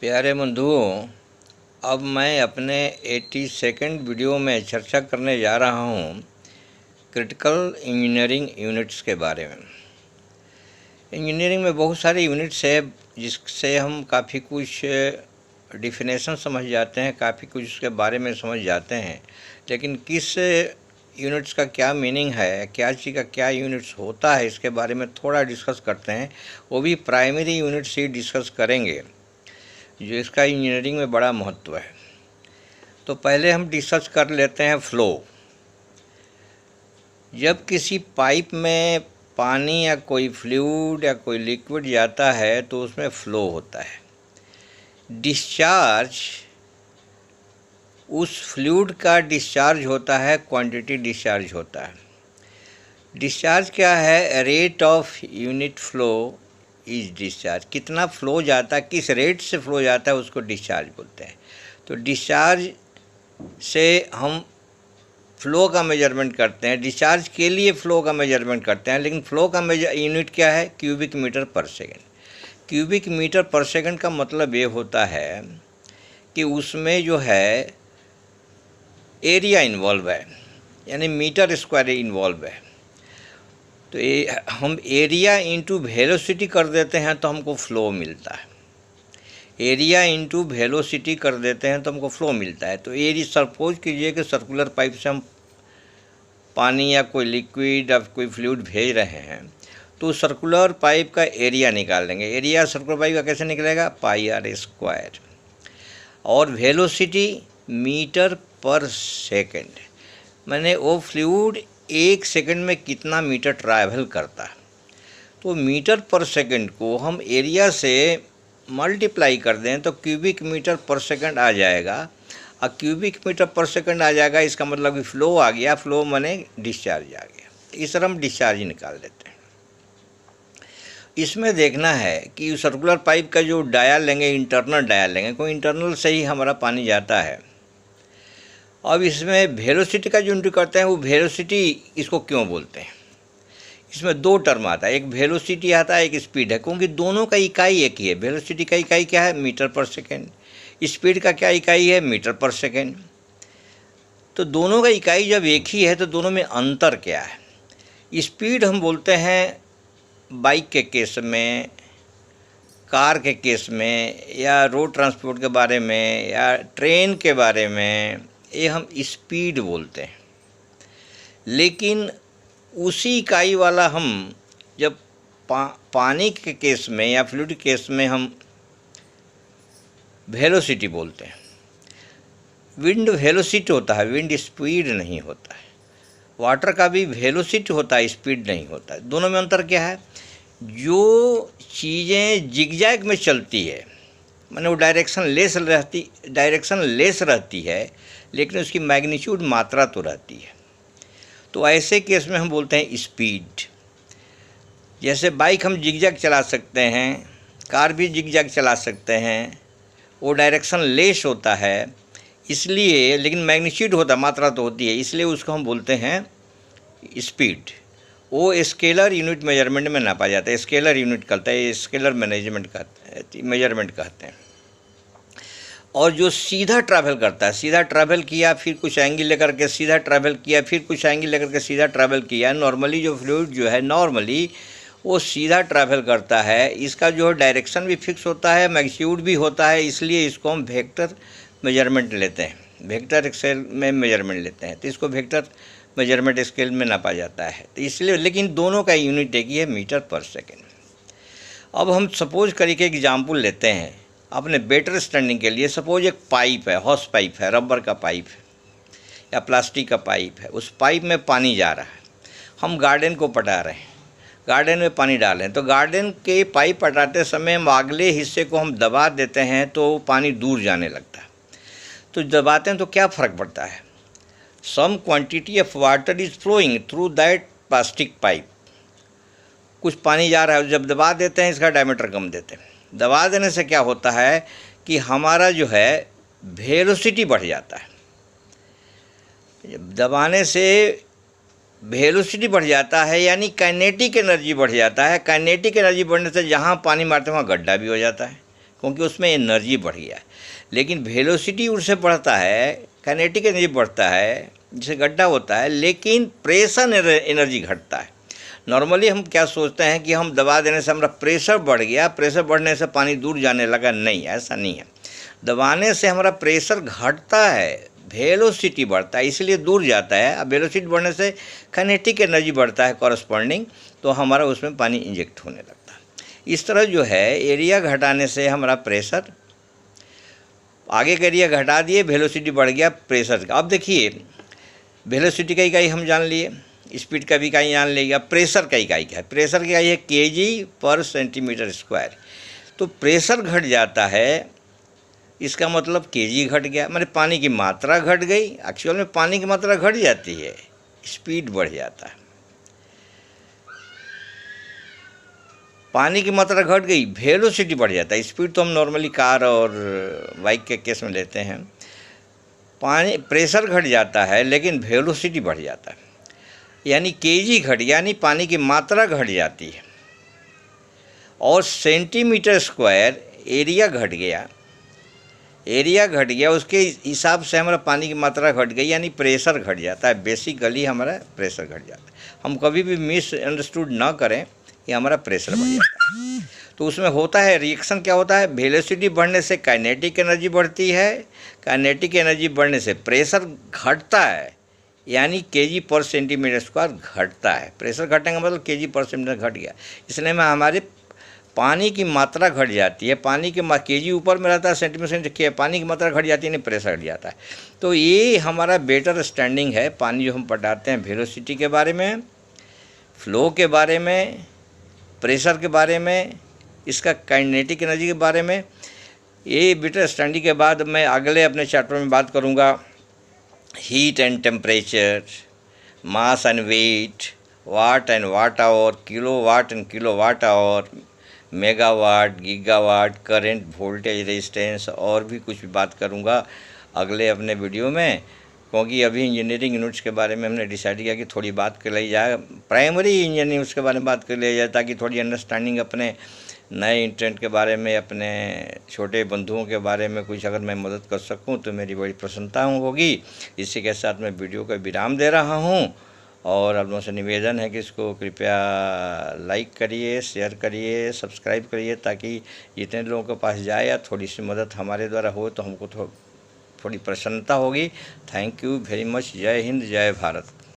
प्यारे बंधुओं, अब मैं अपने 82nd वीडियो में चर्चा करने जा रहा हूँ क्रिटिकल इंजीनियरिंग यूनिट्स के बारे में। इंजीनियरिंग में बहुत सारे यूनिट्स है जिससे हम काफ़ी कुछ डिफिनेशन समझ जाते हैं, काफ़ी कुछ उसके बारे में समझ जाते हैं, लेकिन किस यूनिट्स का क्या मीनिंग है, क्या चीज़ का क्या यूनिट्स होता है, इसके बारे में थोड़ा डिस्कस करते हैं। वो भी प्राइमरी यूनिट्स ही डिस्कस करेंगे जो इसका इंजीनियरिंग में बड़ा महत्व है। तो पहले हम डिस्कस कर लेते हैं फ्लो। जब किसी पाइप में पानी या कोई फ्लूइड या कोई लिक्विड जाता है तो उसमें फ़्लो होता है। डिस्चार्ज, उस फ्लूइड का डिस्चार्ज होता है, क्वांटिटी डिस्चार्ज होता है। डिस्चार्ज क्या है? Rate of unit flow is discharge. कितना फ़्लो जाता है, किस रेट से फ़्लो जाता है, उसको डिस्चार्ज बोलते हैं। तो डिस्चार्ज से हम फ़्लो का मेजरमेंट करते हैं, डिस्चार्ज के लिए फ़्लो का मेजरमेंट करते हैं, लेकिन फ़्लो का यूनिट क्या है? क्यूबिक मीटर पर सेकेंड। क्यूबिक मीटर पर सेकेंड का मतलब ये होता है कि उसमें जो है एरिया इन्वॉल्व है, यानी मीटर स्क्वायर इन्वॉल्व है। तो ये हम एरिया इंटू वेलोसिटी कर देते हैं तो हमको फ़्लो मिलता है। एरिया इंटू वेलोसिटी कर देते हैं तो हमको फ़्लो मिलता है। तो एरिया, सपोज कीजिए कि सर्कुलर पाइप से हम पानी या कोई लिक्विड या कोई फ्लूइड भेज रहे हैं, तो सर्कुलर पाइप का एरिया निकाल लेंगे। एरिया सर्कुलर पाइप का कैसे निकलेगा? पाई आर स्क्वायर। और वेलोसिटी मीटर पर सेकेंड, मैंने वो फ्लूइड 1 सेकंड में कितना मीटर ट्रैवल करता है। तो मीटर पर सेकंड को हम एरिया से मल्टीप्लाई कर दें तो क्यूबिक मीटर पर सेकंड आ जाएगा। और क्यूबिक मीटर पर सेकंड आ जाएगा, इसका मतलब कि फ़्लो आ गया। फ़्लो माने डिस्चार्ज आ गया। इस तरह हम डिस्चार्ज निकाल देते हैं। इसमें देखना है कि सर्कुलर पाइप का जो डायल लेंगे, इंटरनल डायल लेंगे, कोई इंटरनल से ही हमारा पानी जाता है। अब इसमें वेलोसिटी का जो यूनिट करते हैं, वो वेलोसिटी इसको क्यों बोलते हैं? इसमें दो टर्म आता है, एक वेलोसिटी आता है, एक स्पीड है, क्योंकि दोनों का इकाई एक ही है। वेलोसिटी का इकाई क्या है? मीटर पर सेकेंड। स्पीड का क्या इकाई है? मीटर पर सेकेंड। तो दोनों का इकाई जब एक ही है तो दोनों में अंतर क्या है? स्पीड हम बोलते हैं बाइक के केस में, कार के केस में, या रोड ट्रांसपोर्ट के बारे में, या ट्रेन के बारे में, ये हम स्पीड बोलते हैं। लेकिन उसी इकाई वाला हम जब पानी के केस में या फ्लूइड केस में हम वेलोसिटी बोलते हैं। विंड वेलोसिटी होता है, विंड स्पीड नहीं होता है। वाटर का भी वेलोसिटी होता है, स्पीड नहीं होता है। दोनों में अंतर क्या है? जो चीज़ें जिगजैग में चलती है, माने वो डायरेक्शन लेस रहती है, लेकिन उसकी मैग्नीट्यूड मात्रा तो रहती है। तो ऐसे केस में हम बोलते हैं स्पीड। जैसे बाइक हम जिगजैग चला सकते हैं, कार भी जिगजैग चला सकते हैं, वो डायरेक्शन लेस होता है इसलिए, लेकिन मैग्नीट्यूड होता, मात्रा तो होती है, इसलिए उसको हम बोलते हैं स्पीड। वो स्केलर यूनिट मेजरमेंट में नापा जाता है। स्केलर यूनिट कहता है, स्केलर मेजरमेंट कहते हैं। और जो सीधा ट्रैवल करता है, सीधा ट्रैवल किया, फिर कुछ एंगल लेकर के सीधा ट्रैवल किया, फिर कुछ एंगल लेकर के सीधा ट्रैवल किया। नॉर्मली जो फ्लूइड जो है, नॉर्मली वो सीधा ट्रैवल करता है। इसका जो है डायरेक्शन भी फिक्स होता है, मैग्नीट्यूड भी होता है, इसलिए इसको हम वेक्टर मेजरमेंट लेते हैं, वेक्टर स्केल में मेजरमेंट लेते हैं। तो इसको वेक्टर मेजरमेंट स्केल में नापा जाता है। तो इसलिए, लेकिन दोनों का यूनिट एक ही है, मीटर पर सेकेंड। अब हम सपोज करके एग्जाम्पल लेते हैं अपने बेटर अंडरस्टैंडिंग के लिए। सपोज एक पाइप है, हॉस पाइप है, रबर का पाइप है या प्लास्टिक का पाइप है। उस पाइप में पानी जा रहा है, हम गार्डन को पटा रहे हैं, गार्डन में पानी डालें, तो गार्डन के पाइप पटाते समय हम अगले हिस्से को हम दबा देते हैं तो पानी दूर जाने लगता है। तो दबाते हैं तो क्या फ़र्क पड़ता है? Some quantity of water is flowing through that plastic pipe. कुछ पानी जा रहा है, जब दबा देते हैं इसका डायमीटर कम देते हैं। दबा देने से क्या होता है कि हमारा जो है वेलोसिटी बढ़ जाता है। जब दबाने से वेलोसिटी बढ़ जाता है, यानी काइनेटिक एनर्जी बढ़ जाता है। काइनेटिक एनर्जी बढ़ने से जहाँ पानी मारते हैं वहाँ गड्ढा भी हो जाता है, क्योंकि उसमें एनर्जी बढ़ गया है। लेकिन वेलोसिटी उससे बढ़ता है, काइनेटिक एनर्जी बढ़ता है, जैसे गड्ढा होता है, लेकिन प्रेशर एनर्जी घटता है। नॉर्मली हम क्या सोचते हैं कि हम दबा देने से हमारा प्रेशर बढ़ गया, प्रेशर बढ़ने से पानी दूर जाने लगा। नहीं, ऐसा नहीं है। दबाने से हमारा प्रेशर घटता है, वेलोसिटी बढ़ता है, इसलिए दूर जाता है। अब वेलोसिटी बढ़ने से काइनेटिक एनर्जी बढ़ता है कॉरस्पॉन्डिंग, तो हमारा उसमें पानी इंजेक्ट होने लगता है। इस तरह जो है एरिया घटाने से हमारा प्रेशर, आगे का एरिया घटा दिए, वेलोसिटी बढ़ गया प्रेशर का। अब देखिए वेलोसिटी का इकाई हम जान लिए, स्पीड का भी इकाई जान लिया, प्रेशर का इकाई क्या है? प्रेशर की इकाई है kg/cm²। तो प्रेशर घट जाता है, इसका मतलब kg घट गया, माने पानी की मात्रा घट गई। एक्चुअल में पानी की मात्रा घट जाती है, स्पीड बढ़ जाता है। पानी की मात्रा घट गई, वेलोसिटी बढ़ जाता है। स्पीड तो हम नॉर्मली कार और बाइक के केस में लेते हैं। पानी प्रेशर घट जाता है लेकिन वेलोसिटी बढ़ जाता है, यानी kg घट, यानी पानी की मात्रा घट जाती है। और cm² एरिया घट गया, एरिया घट गया, उसके हिसाब से हमारा पानी की मात्रा घट गई, यानी प्रेशर घट जाता है। बेसिकली हमारा प्रेशर घट जाता है। हम कभी भी मिस अंडरस्टूड ना करें, ये हमारा प्रेशर बढ़ जाता है। तो उसमें होता है रिएक्शन, क्या होता है? वेलोसिटी बढ़ने से काइनेटिक एनर्जी बढ़ती है, काइनेटिक एनर्जी बढ़ने से प्रेशर घटता है, यानी kg/cm² घटता है। प्रेशर घटने का मतलब kg/cm घट गया, इसलिए में हमारे पानी की मात्रा घट जाती है। पानी के kg ऊपर में रहता है, सेंटीमीटर, पानी की मात्रा घट जाती है, नहीं प्रेशर घट जाता है। तो ये हमारा बेटर स्टैंडिंग है पानी जो हम पढ़ाते हैं, वेलोसिटी के बारे में, फ्लो के बारे में, प्रेशर के बारे में, इसका काइनेटिक एनर्जी के बारे में। ये बेटर स्टैंडिंग के बाद मैं अगले अपने चैप्टर में बात करूँगा heat and temperature, mass and weight, watt and watt hour, kilowatt and kilowatt hour, megawatt, gigawatt, current, voltage, resistance, और भी कुछ बात करूँगा अगले अपने वीडियो में। क्योंकि अभी इंजीनियरिंग यूनिट्स के बारे में हमने डिसाइड किया कि थोड़ी बात कर ली जाए, प्राइमरी इंजीनियरिंग उसके बारे में बात कर लिया जाए, ताकि थोड़ी अंडरस्टैंडिंग अपने नए इंटरेंट के बारे में, अपने छोटे बंधुओं के बारे में कुछ अगर मैं मदद कर सकूं तो मेरी बड़ी प्रसन्नता होगी। इसी के साथ मैं वीडियो का विराम दे रहा हूं, और आप लोगों से निवेदन है कि इसको कृपया लाइक करिए, शेयर करिए, सब्सक्राइब करिए, ताकि जितने लोगों के पास जाए या थोड़ी सी मदद हमारे द्वारा हो तो हमको थोड़ी प्रसन्नता होगी। Thank you very much. जय हिंद, जय भारत।